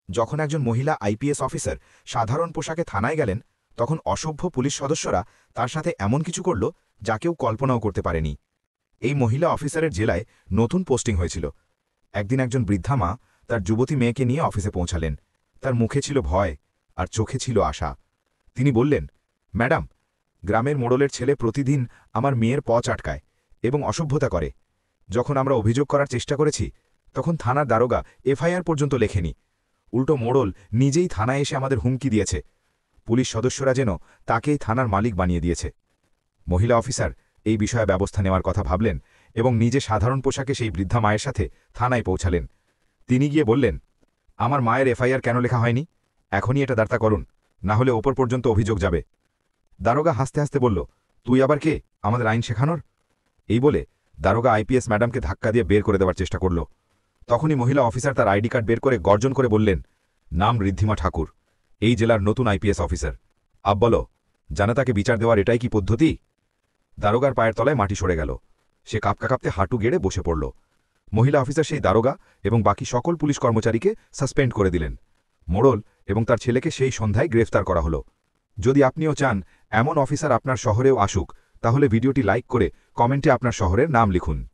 যখন একজন মহিলা আইপিএস অফিসার সাধারণ পোশাকে থানায় গেলেন, তখন অসভ্য পুলিশ সদস্যরা তার সাথে এমন কিছু করল যা কেউ কল্পনাও করতে পারেনি। এই মহিলা অফিসারের জেলায় নতুন পোস্টিং হয়েছিল। একদিন একজন বৃদ্ধা মা তার যুবতী মেয়েকে নিয়ে অফিসে পৌঁছালেন। তার মুখে ছিল ভয় আর চোখে ছিল আশা। তিনি বললেন, ম্যাডাম, গ্রামের মোড়লের ছেলে প্রতিদিন আমার মেয়ের পথ আটকায় এবং অসভ্যতা করে। যখন আমরা অভিযোগ করার চেষ্টা করেছি, তখন থানার দারোগা এফআইআর পর্যন্ত লেখেনি। উল্টো মোড়ল নিজেই থানায় এসে আমাদের হুমকি দিয়েছে। পুলিশ সদস্যরা যেন তাকেই থানার মালিক বানিয়ে দিয়েছে। মহিলা অফিসার এই বিষয়ে ব্যবস্থা নেওয়ার কথা ভাবলেন এবং নিজে সাধারণ পোশাকে সেই বৃদ্ধা মায়ের সাথে থানায় পৌঁছালেন। তিনি গিয়ে বললেন, আমার মায়ের এফআইআর কেন লেখা হয়নি? এখনই এটা দাঁড়া করুন, না হলে ওপর পর্যন্ত অভিযোগ যাবে। দারোগা হাসতে হাসতে বলল, তুই আবার কে আমাদের আইন শেখানোর? এই বলে দারোগা আইপিএস ম্যাডামকে ধাক্কা দিয়ে বের করে দেওয়ার চেষ্টা করল। তখনই মহিলা অফিসার তার আইডি কার্ড বের করে গর্জন করে বললেন, নাম ঋদ্ধিমা ঠাকুর, এই জেলার নতুন আইপিএস অফিসার। আব বলো, জানাতাকে বিচার দেওয়ার এটাই কি পদ্ধতি? দারোগার পায়ের তলায় মাটি সরে গেল। সে কাঁপতে কাঁপতে হাঁটু গেড়ে বসে পড়ল। মহিলা অফিসার সেই দারোগা এবং বাকি সকল পুলিশ কর্মচারীকে সাসপেন্ড করে দিলেন। মোড়ল এবং তার ছেলেকে সেই সন্ধ্যায় গ্রেফতার করা হলো। যদি আপনিও চান এমন অফিসার আপনার শহরেও আসুক, তাহলে ভিডিওটি লাইক করে কমেন্টে আপনার শহরের নাম লিখুন।